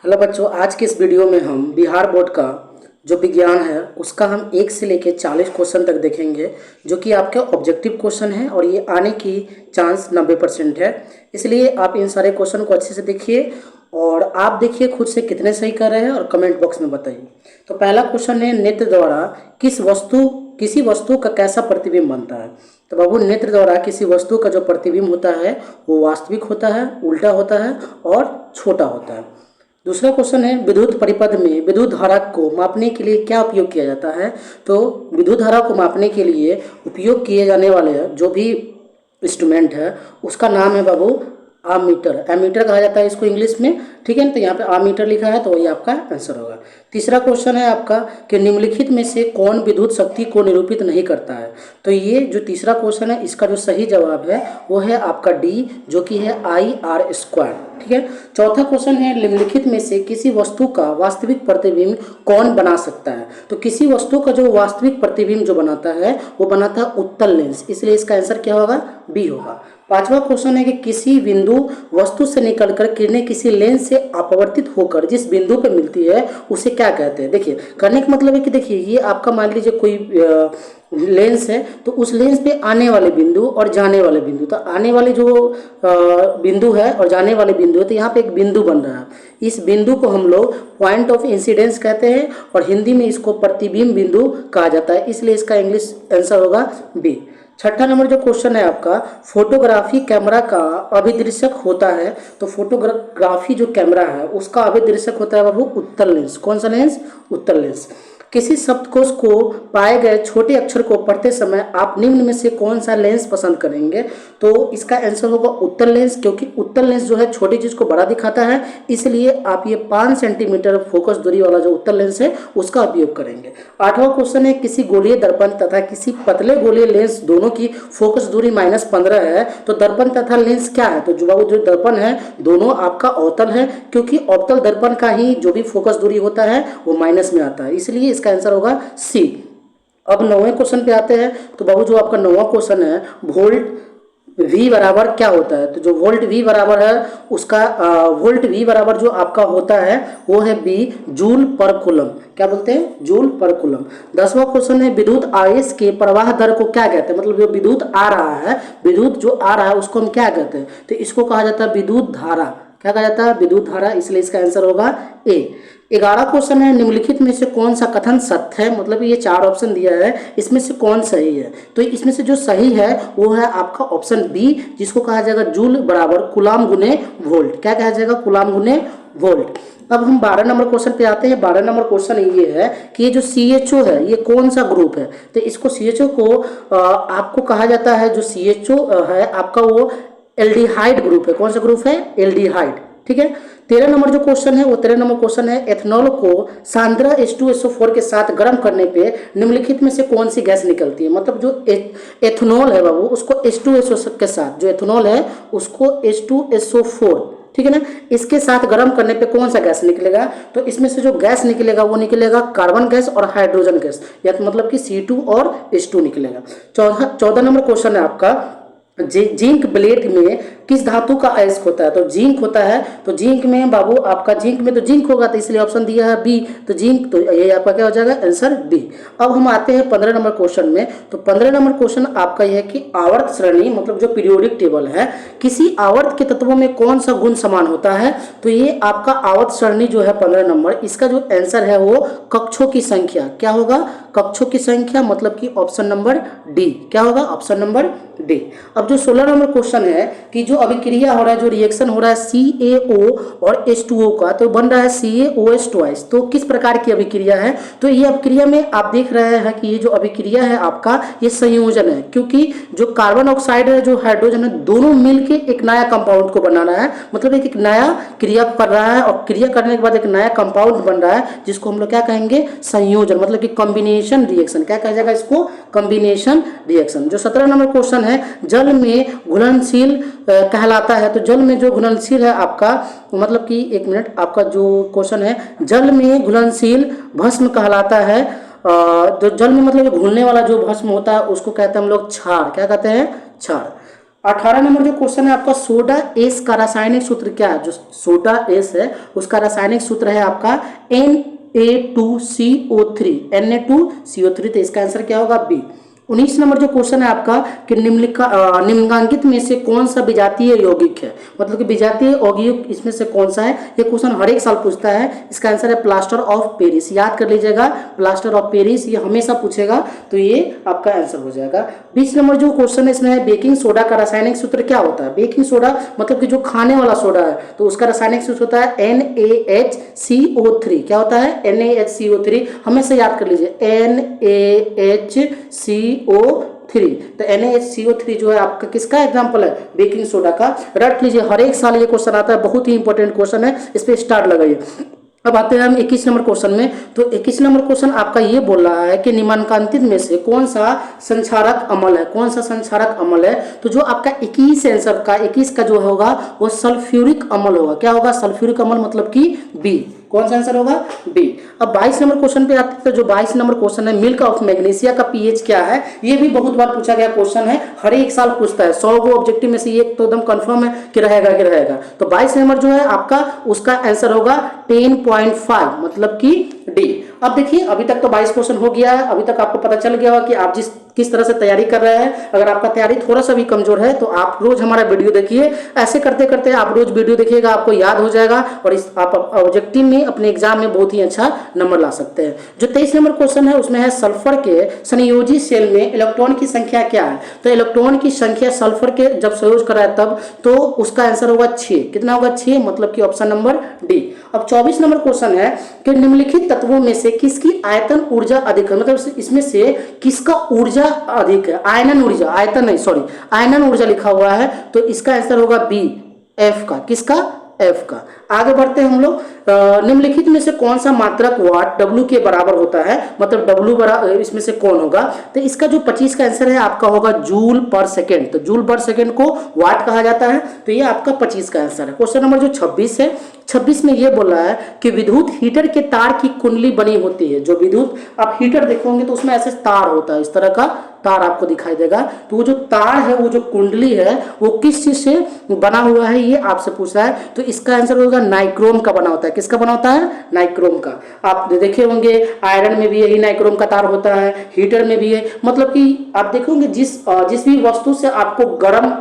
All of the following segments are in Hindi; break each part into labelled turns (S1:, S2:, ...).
S1: हेलो बच्चों, आज के इस वीडियो में हम बिहार बोर्ड का जो विज्ञान है उसका हम 1 से लेकर 40 क्वेश्चन तक देखेंगे, जो कि आपके ऑब्जेक्टिव क्वेश्चन है और ये आने की चांस 90% है। इसलिए आप इन सारे क्वेश्चन को अच्छे से देखिए और आप देखिए खुद से कितने सही कर रहे हैं और कमेंट बॉक्स में बताइए। तो पहला क्वेश्चन है, नेत्र द्वारा किसी वस्तु का कैसा प्रतिबिंब बनता है। तो बाबू, नेत्र द्वारा किसी वस्तु का जो प्रतिबिंब होता है वो वास्तविक होता है, उल्टा होता है और छोटा होता है। दूसरा क्वेश्चन है, विद्युत परिपथ में विद्युत धारा को मापने के लिए क्या उपयोग किया जाता है। तो विद्युत धारा को मापने के लिए उपयोग किए जाने वाले जो भी इंस्ट्रूमेंट है उसका नाम है बाबू आमीटर। एमीटर कहा जाता है इसको इंग्लिश में, ठीक है ना। तो यहाँ पे आमीटर लिखा है तो वही आपका आंसर होगा। तीसरा क्वेश्चन है आपका कि निम्नलिखित में से कौन विद्युत शक्ति को निरूपित नहीं करता है। तो ये जो तीसरा क्वेश्चन है इसका जो सही जवाब है वो है आपका डी, जो कि है IR², ठीक है। चौथा क्वेश्चन है, निम्नलिखित में से किसी वस्तु का वास्तविक प्रतिबिंब कौन बना सकता है। तो किसी वस्तु का जो वास्तविक प्रतिबिंब जो बनाता है वो बनाता है उत्तल लेंस, इसलिए इसका आंसर क्या होगा, बी होगा। पांचवा क्वेश्चन है कि किसी बिंदु वस्तु से निकलकर किरणें किसी लेंस से अपवर्तित होकर जिस बिंदु पे मिलती है उसे क्या कहते हैं। देखिए, करने का मतलब है कि देखिए ये आपका मान लीजिए कोई लेंस है, तो उस लेंस पे आने वाले बिंदु और जाने वाले बिंदु, तो आने वाले जो बिंदु है और जाने वाले बिंदु है, तो यहाँ पे एक बिंदु बन रहा है। इस बिंदु को हम लोग पॉइंट ऑफ इंसिडेंस कहते हैं और हिंदी में इसको प्रतिबिंब बिंदु कहा जाता है, इसलिए इसका इंग्लिश आंसर होगा बी। छठा नंबर जो क्वेश्चन है आपका, फोटोग्राफी कैमरा का अभिदृश्यक होता है। तो फोटोग्राफी जो कैमरा है उसका अभिदृश्यक होता है बाबू उत्तल लेंस। कौन सा लेंस, उत्तल लेंस। किसी शब्दकोश को पाए गए छोटे अक्षर को पढ़ते समय आप निम्न में से कौन सा लेंस पसंद करेंगे। तो इसका आंसर होगा उत्तल लेंस, क्योंकि उत्तल लेंस जो है छोटी चीज को बड़ा दिखाता है, इसलिए आप ये 5 सेंटीमीटर फोकस दूरी वाला जो उत्तल लेंस है उसका उपयोग करेंगे। आठवां क्वेश्चन है, किसी गोलीय दर्पण तथा किसी पतले गोलीय लेंस दोनों की फोकस दूरी -15 है, तो दर्पण तथा लेंस क्या है। तो जो दर्पण है दोनों आपका अवतल है, क्योंकि अवतल दर्पण का ही जो भी फोकस दूरी होता है वो माइनस में आता है, इसलिए इसका आंसर होगा सी। अब 9वें क्वेश्चन पे आते हैं। तो बाबू जो आपका 9वां क्वेश्चन है, वोल्ट V बराबर क्या होता है। तो जो वोल्ट V बराबर है उसका वोल्ट V बराबर जो आपका होता है वो है B, जूल पर कूलम। क्या बोलते हैं, जूल पर कूलम। 10वां क्वेश्चन है, विद्युत आवेश के प्रवाह दर को क्या कहते हैं। मतलब जो विद्युत आ रहा है, विद्युत जो आ रहा है उसको हम क्या कहते हैं। तो इसको कहा जाता है विद्युत धारा। क्या कहा जाता है, विद्युत धारा, इसलिए इसका आंसर होगा ए। 11 क्वेश्चन है, निम्नलिखित में से कौन सा कथन सत्य है। मतलब ये 4 ऑप्शन दिया है, इसमें से कौन सही है। तो इसमें से जो सही है वो है आपका ऑप्शन बी, जिसको कहा जाएगा जूल बराबर कूलाम गुने वोल्ट। क्या कहा जाएगा, कूलाम गुने वोल्ट। अब हम 12 नंबर क्वेश्चन पे आते हैं। 12 नंबर क्वेश्चन ये है कि ये जो CHO है ये कौन सा ग्रुप है। तो इसको CHO को आपको कहा जाता है, जो CHO है आपका वो एल्डिहाइड ग्रुप है। कौन सा ग्रुप है, एल्डिहाइड, ठीक है। 13 नंबर जो क्वेश्चन है वो 13 नंबर क्वेश्चन है, एथेनॉल को सांद्र H2SO4 के साथ गर्म करने पे निम्नलिखित में से कौन सी गैस निकलती है। मतलब जो एथेनॉल है बाबू उसको H2SO के साथ, जो एथेनॉल है उसको H2SO4, ठीक है ना, इसके साथ गर्म करने पे कौन सा गैस निकलेगा। तो इसमें से जो गैस निकलेगा वो निकलेगा कार्बन गैस और हाइड्रोजन गैस, या तो मतलब कि C2 और H2 निकलेगा। 14 नंबर क्वेश्चन है आपका, जिंक ब्लेड में किस धातु का अयस्क होता है। तो जिंक होता है, तो जिंक में बाबू आपका जिंक में तो जिंक होगा, तो इसलिए ऑप्शन दिया है बी, तो जिंक, तो ये आपका क्या हो जाएगा, आंसर डी। अब हम आते हैं 15 नंबर क्वेश्चन में। तो 15 नंबर क्वेश्चन आपका यह है कि आवर्त श्रेणी, मतलब जो पीरियोडिक टेबल है, किसी आवर्त के तत्वों में कौन सा गुण समान होता है। तो ये आपका आवर्त श्रेणी जो है 15 नंबर, इसका जो आंसर है वो कक्षों की संख्या। क्या होगा, कक्षों की संख्या, मतलब कि ऑप्शन नंबर डी। क्या होगा, ऑप्शन नंबर डी। अब जो 16 नंबर क्वेश्चन है कि जो अभिक्रिया हो रहा है, जो रिएक्शन हो रहा है CaO और H2O का, तो बन रहा है CaOH ट्वाइस। तो किस प्रकार की अभिक्रिया है। तो ये अभिक्रिया में आप देख रहे हैं कि ये जो अभिक्रिया है आपका ये संयोजन है, क्योंकि जो कार्बन ऑक्साइड है, जो हाइड्रोजन है, दोनों मिलके एक नया कंपाउंड को बनाना है। मतलब एक नया क्रिया कर रहा है और क्रिया करने के बाद एक नया कंपाउंड बन रहा है, जिसको हम लोग क्या कहेंगे, संयोजन, मतलब कि कॉम्बिनेशन रिएक्शन। क्या कहा जाएगा इसको, कॉम्बिनेशन रिएक्शन। जो 17 नंबर क्वेश्चन है, जल में घुलनशील कहलाता है। तो जल में जो घुलनशील है आपका, मतलब कि एक मिनट, आपका जो क्वेश्चन है, जल में घुलनशील भस्म कहलाता है। तो जल में मतलब घुलने वाला जो भस्म होता है उसको कहते हैं हम लोग क्षार। क्या कहते हैं, क्षार। 18 नंबर जो क्वेश्चन है आपका, सोडा एस का रासायनिक सूत्र क्या है? जो सोडा एस है उसका रासायनिक सूत्र है आपका Na2CO3, Na2CO3। तो इसका आंसर क्या होगा? बी। 19 नंबर जो क्वेश्चन है आपका कि निम्नलिखित में से कौन सा विजातीय यौगिक है? मतलब कि विजातीय यौगिक इसमें से कौन सा है? ये क्वेश्चन हर एक साल पूछता है। इसका आंसर है प्लास्टर ऑफ पेरिस। याद कर लीजिएगा, प्लास्टर ऑफ पेरिस ये हमेशा पूछेगा, तो ये आपका आंसर हो जाएगा। 20 नंबर जो क्वेश्चन है इसमें है बेकिंग सोडा का रासायनिक सूत्र क्या होता है? बेकिंग सोडा मतलब कि जो खाने वाला सोडा है, तो उसका रासायनिक सूत्र होता है NaHCO3। क्या होता है? NaHCO3। हमेशा याद कर लीजिए, NaHCO3। तो NaHCO3 जो है आपका किसका एग्जाम्पल है? बेकिंग सोडा का। रट लीजिए, हर एक साल ये क्वेश्चन आता है, बहुत ही इंपॉर्टेंट क्वेश्चन है, इस पे स्टार लगाइए। अब आते हैं हम 21 नंबर क्वेश्चन में। तो 21 नंबर क्वेश्चन आपका ये बोल रहा है कि निम्नलिखित में से कौन सा संक्षारक अम्ल है? कौन सा संक्षारक अम्ल है? तो जो आपका 21 आंसर का 21 का जो होगा वो सल्फ्यूरिक अम्ल होगा। क्या होगा? सल्फ्यूरिक अम्ल, मतलब कि बी। कौन सा आंसर होगा? बी। अब 22 नंबर क्वेश्चन पे आते हैं। तो जो 22 नंबर क्वेश्चन है, मिल्क ऑफ मैग्नीशिया का पीएच क्या है? ये भी बहुत बार पूछा गया क्वेश्चन है, हर एक साल पूछता है। 100 गो ऑब्जेक्टिव में से ये तो एकदम कंफर्म है कि रहेगा। तो 22 नंबर जो है आपका, उसका आंसर होगा 10.5, मतलब कि डी। अब देखिए, अभी तक तो 22 क्वेश्चन हो गया है। अभी तक आपको पता चल गया होगा कि आप किस तरह से तैयारी कर रहे हैं। अगर आपका तैयारी थोड़ा सा भी कमजोर है तो आप रोज हमारा वीडियो देखिए। ऐसे करते करते आप रोज वीडियो देखिएगा, आपको याद हो जाएगा और आप ऑब्जेक्टिव में अपने एग्जाम में बहुत ही अच्छा नंबर ला सकते हैं। जो 23 नंबर क्वेश्चन है उसमें है सल्फर के संयोजी सेल में इलेक्ट्रॉन की संख्या क्या है? तो इलेक्ट्रॉन की संख्या सल्फर के जब संयोज कराए तब, तो उसका आंसर होगा 6। कितना होगा? 6, मतलब कि ऑप्शन नंबर डी। अब 24 नंबर क्वेश्चन है कि निम्नलिखित तत्वों में से किसकी आयतन ऊर्जा अधिक है? मतलब इसमें से किसका ऊर्जा अधिक है? आयनन ऊर्जा, आयतन नहीं, सॉरी, आयनन ऊर्जा लिखा हुआ है, तो इसका आंसर होगा बी, एफ का। किसका? एफ का। आगे बढ़ते हैं हम लोग। निम्नलिखित में से कौन सा मात्रक वाट डब्ल्यू के बराबर होता है? मतलब डब्ल्यू बराबर इसमें से कौन होगा? तो इसका जो 25 का आंसर है आपका होगा जूल पर सेकेंड। तो जूल पर सेकेंड को वाट कहा जाता है, तो ये आपका 25 का आंसर है। क्वेश्चन नंबर जो 26 है, 26 में ये बोल रहा है कि विद्युत हीटर के तार की कुंडली बनी होती है। जो विद्युत आप हीटर देखोगे तो उसमें ऐसे तार होता है, इस तरह का तार आपको दिखाई देगा। तो वो जो तार है, वो जो कुंडली है, वो किस चीज से बना हुआ है, ये आपसे पूछ रहा है। तो इसका आंसर होगा नाइक्रोम का बना होता है। किसका बना होता है? नाइक्रोम का। आप देखे होंगे आयरन में भी यही नाइक्रोम का तार होता है, हीटर में भी है। मतलब कि आप देखोगे जिस भी वस्तु से आपको गर्म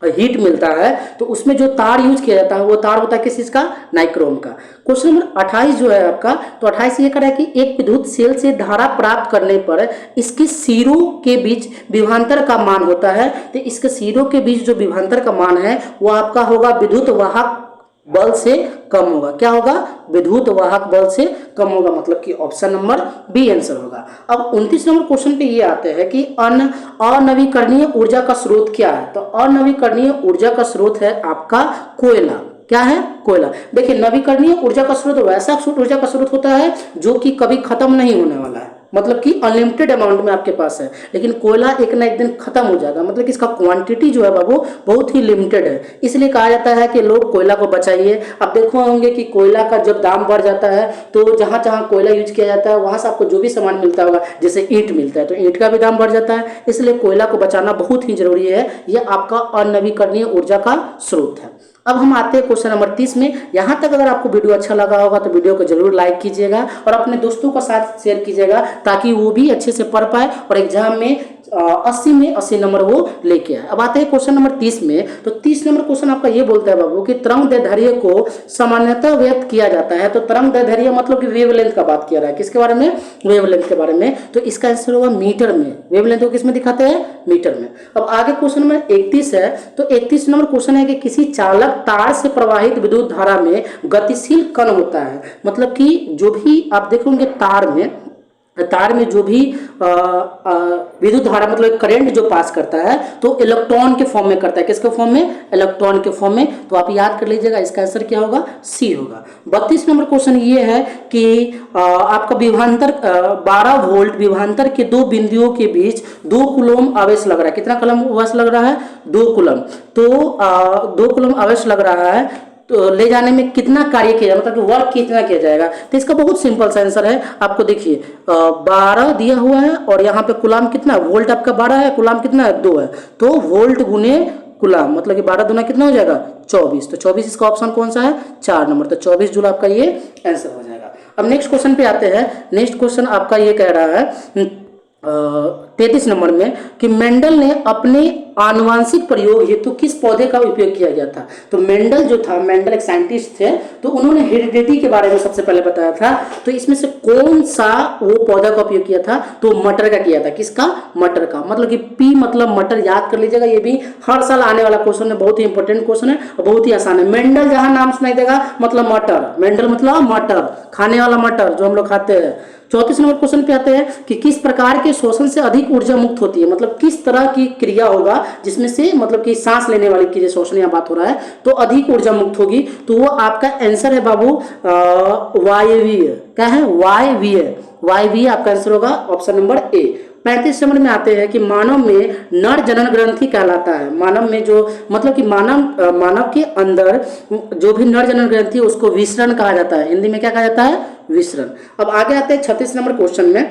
S1: हीट मिलता है, तो उसमें जो तार यूज किया जाता है वो तार होता है किस चीज का? नाइक्रोम का। क्वेश्चन नंबर 28 जो है आपका, तो 28 ये कह रहा है कि एक विद्युत सेल से धारा प्राप्त करने पर इसके सिरों के बीच विभवांतर का मान होता है। तो इसके सिरों के बीच जो विभवांतर का मान है वो आपका होगा विद्युत वाहक बल से कम होगा। क्या होगा? विद्युत वाहक बल से कम होगा, मतलब कि ऑप्शन नंबर बी आंसर होगा। अब 29 नंबर क्वेश्चन पे ये आते हैं कि अनवीकरणीय ऊर्जा का स्रोत क्या है? तो अनवीकरणीय ऊर्जा का स्रोत है आपका कोयला। क्या है? कोयला। देखिए, नवीकरणीय ऊर्जा का स्रोत वैसा ऊर्जा का स्रोत होता है जो कि कभी खत्म नहीं होने वाला है, मतलब कि अनलिमिटेड अमाउंट में आपके पास है। लेकिन कोयला एक ना एक दिन खत्म हो जाएगा, मतलब कि इसका क्वांटिटी जो है बाबू बहुत ही लिमिटेड है। इसलिए कहा जाता है कि लोग कोयला को बचाइए। अब देखो होंगे कि कोयला का जब दाम बढ़ जाता है, तो जहाँ जहाँ कोयला यूज किया जाता है वहाँ से आपको जो भी सामान मिलता होगा, जैसे ईंट मिलता है, तो ईंट का भी दाम बढ़ जाता है। इसलिए कोयला को बचाना बहुत ही जरूरी है। यह आपका अनवीकरणीय ऊर्जा का स्रोत है। अब हम आते हैं क्वेश्चन नंबर 30 में। यहाँ तक अगर आपको वीडियो अच्छा लगा होगा तो वीडियो को जरूर लाइक कीजिएगा और अपने दोस्तों के साथ शेयर कीजिएगा, ताकि वो भी अच्छे से पढ़ पाए और एग्जाम में 80 में 80 नंबर वो लेके आए। अब आते हैं क्वेश्चन नंबर 30 में। तो 30 नंबर क्वेश्चन आपका ये बोलता है बाबू कि तरंग दैर्ध्य को सामान्यतः व्यक्त किया जाता है। तो तरंग दैर्ध्य मतलब कि वेवलेंथ का बात किया रहा है। किसके बारे में? वेवलेंथ के बारे में। तो इसका आंसर होगा मीटर में। वेवलेंथ को किस में दिखाते हैं? मीटर में। अब आगे क्वेश्चन नंबर 31 है। तो 31 नंबर क्वेश्चन है कि किसी चालक तार से प्रवाहित विद्युत धारा में गतिशील कण होता है। मतलब कि जो भी आप देखोगे तार में जो भी विद्युत धारा मतलब करंट जो पास करता है, तो इलेक्ट्रॉन के फॉर्म में करता है। किसके फॉर्म में? इलेक्ट्रॉन के फॉर्म में। तो आप याद कर लीजिएगा, इसका आंसर क्या होगा? सी होगा। 32 नंबर क्वेश्चन ये है कि आपका विभवांतर 12 वोल्ट विभवांतर के दो बिंदुओं के बीच 2 कूलम आवेश लग रहा है। कितना कूलम आवेश लग रहा है? 2 कूलम। तो 2 कूलम आवेश लग रहा है, तो ले जाने में कितना कार्य किया जाएगा, मतलब कि वर्क कितना किया जाएगा? तो इसका बहुत सिंपल सा आंसर है। आपको देखिए 12 दिया हुआ है और यहाँ पे कूलम कितना, वोल्ट आपका 12 है, कूलम कितना है? 2 है। तो वोल्ट गुने गुलाम, मतलब कि 12 दूना कितना हो जाएगा 24, तो 24 इसका ऑप्शन कौन सा है 4 नंबर, तो 24 जूल आपका ये आंसर हो जाएगा। अब नेक्स्ट क्वेश्चन पे आते हैं। नेक्स्ट क्वेश्चन आपका ये कह रहा है 33 नंबर में कि मेंडल ने अपने आनुवांशिक प्रयोग हेतु किस पौधे का उपयोग किया गया था। तो मेंडल जो था, मेंडल एक साइंटिस्ट थे, तो उन्होंने हेरिडिटी के बारे में सबसे पहले बताया था। तो इसमें से कौन सा वो पौधा का उपयोग किया था, तो मटर का किया था। किसका, मटर का, मतलब कि पी मतलब मटर, याद कर लीजिएगा, ये भी हर साल आने वाला क्वेश्चन है, बहुत ही इंपॉर्टेंट क्वेश्चन है और बहुत ही आसान है। मेंडल जहां नाम सुनाई देगा मतलब मटर, मेंडल मतलब मटर, खाने वाला मटर जो हम लोग खाते हैं। 34 नंबर क्वेश्चन पे आते हैं कि किस प्रकार के शोषण से अधिक ऊर्जा मुक्त होती है, मतलब किस तरह की क्रिया होगा जिसमें से, मतलब कि सांस लेने वाली क्रिया, शोषण या बात हो रहा है, तो अधिक ऊर्जा मुक्त होगी। तो वो आपका आंसर है बाबू वायवीय। क्या है, वायवीय, वायवीय आपका आंसर होगा ऑप्शन नंबर ए। 35 नंबर में आते हैं कि मानव में नर जनन ग्रंथि कहलाता है। मानव में जो, मतलब कि मानव के अंदर जो भी नर जनन ग्रंथि है उसको विसरण कहा जाता है। हिंदी में क्या कहा जाता है, विसरण। अब आगे आते हैं 36 नंबर क्वेश्चन में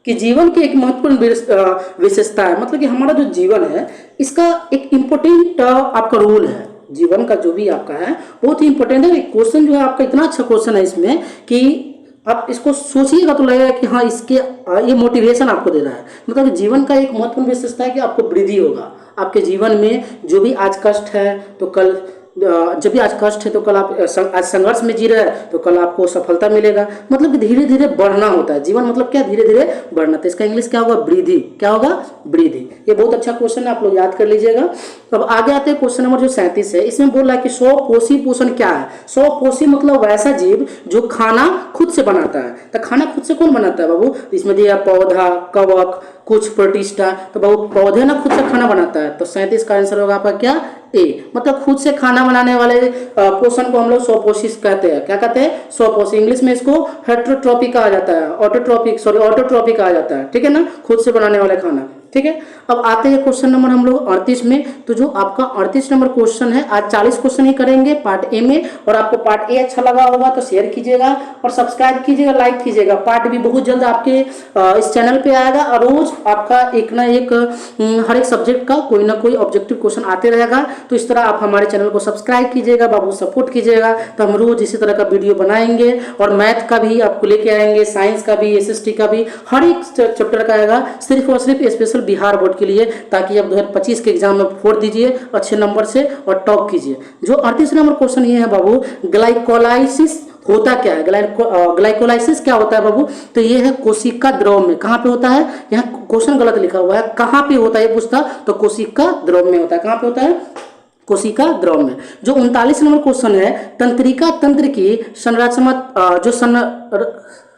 S1: कि जीवन की एक महत्वपूर्ण विशेषता है, मतलब कि हमारा जो जीवन है इसका एक इम्पोर्टेंट आपका रोल है। जीवन का जो भी आपका है बहुत ही इंपॉर्टेंट है। क्वेश्चन जो है आपका इतना अच्छा क्वेश्चन है इसमें कि आप इसको सोचिएगा तो लगेगा कि हाँ, इसके ये मोटिवेशन आपको दे रहा है। मतलब कि जीवन का एक महत्वपूर्ण विशेषता है कि आपको वृद्धि होगा आपके जीवन में। जो भी आज कष्ट है तो कल, जब भी आज कष्ट है तो कल आप आज संघर्ष में जी रहे हैं तो कल आपको सफलता मिलेगा। मतलब कि धीरे धीरे बढ़ना होता है जीवन, मतलब क्या, धीरे धीरे बढ़ना। तो इसका इंग्लिश क्या होगा, वृद्धि। क्या होगा, वृद्धि। ये बहुत अच्छा क्वेश्चन है, आप लोग याद कर लीजिएगा। अब आगे आते हैं क्वेश्चन नंबर जो 37 है। इसमें बोल रहा है कि स्वपोषी पोषण क्या है। स्वपोषी मतलब वैसा जीव जो खाना खुद से बनाता है। तो खाना खुद से कौन बनाता है बाबू, इसमें दिया पौधा, कवक, कुछ प्रोटिस्टा। तो बाबू पौधे ना खुद से खाना बनाता है। तो 37 का आंसर होगा आपका क्या, ए। मतलब खुद से खाना बनाने वाले पोषण को हम लोग स्वपोषी कहते हैं। क्या कहते हैं, स्वपोषी। इंग्लिश में इसको हेटरोट्रॉपिक कहा जाता है, ऑटोट्रॉपिक कहा जाता है, ठीक है ना, खुद से बनाने वाले खाना, ठीक है। अब आते हैं क्वेश्चन नंबर हम लोग 38 में। तो जो आपका 38 नंबर क्वेश्चन है, आज 40 क्वेश्चन ही करेंगे पार्ट ए में। और आपको पार्ट ए अच्छा लगा होगा तो शेयर कीजिएगा और सब्सक्राइब कीजिएगा, लाइक कीजिएगा। पार्ट भी बहुत जल्द आपके इस चैनल पे आएगा और रोज आपका एक ना एक हर एक सब्जेक्ट का कोई ना कोई ऑब्जेक्टिव क्वेश्चन आते रहेगा। तो इस तरह आप हमारे चैनल को सब्सक्राइब कीजिएगा बाबू, सपोर्ट कीजिएगा, तो हम रोज इसी तरह का वीडियो बनाएंगे। और मैथ का भी आपको लेके आएंगे, साइंस का भी, SST का भी, हर एक चैप्टर का आएगा, सिर्फ और सिर्फ स्पेशल बिहार बोर्ड के लिए, ताकि आप 2025 के एग्जाम में फोड़ दीजिए अच्छे नंबर से और टॉप कीजिए। जो 38 नंबर क्वेश्चन ये है बाबू, ग्लाइकोलाइसिस होता क्या है। ग्लाइकोलाइसिस क्या होता है बाबू, तो ये है कोशिका द्रव में। कहाँ पे होता है, यहाँ क्वेश्चन गलत लिखा हुआ है, कहाँ पे होता है ये पूछता, तो कोशिका द्रव में होता है। कहाँ पे होता है, कोशिका द्रव में। जो 39 नंबर क्वेश्चन है, तंत्रिका तंत्र की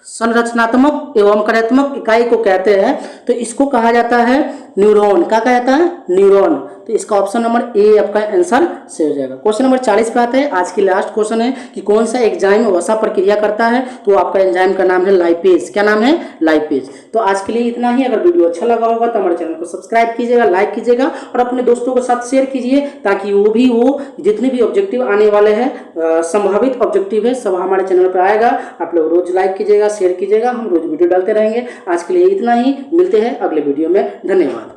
S1: संरचनात्मक एवं कार्यात्मक इकाई को कहते हैं, तो इसको कहा जाता है न्यूरॉन। क्या कहा जाता है, न्यूरॉन। तो इसका ऑप्शन नंबर ए आपका आंसर से हो जाएगा। क्वेश्चन नंबर 40 पे आते हैं। आज की लास्ट क्वेश्चन है कि कौन सा एंजाइम वसा प्रक्रिया करता है, तो आपका एंजाइम का नाम है लाइपेज। क्या नाम है, लाइपेज। तो आज के लिए इतना ही। अगर वीडियो अच्छा लगा होगा तो हमारे चैनल को सब्सक्राइब कीजिएगा, लाइक कीजिएगा और अपने दोस्तों के साथ शेयर कीजिए, ताकि वो जितने भी ऑब्जेक्टिव आने वाले हैं, संभावित ऑब्जेक्टिव है, सब हमारे चैनल पर आएगा। आप लोग रोज लाइक कीजिएगा, शेयर कीजिएगा, हम रोज वीडियो डालते रहेंगे। आज के लिए इतना ही, मिलते हैं अगले वीडियो में। धन्यवाद।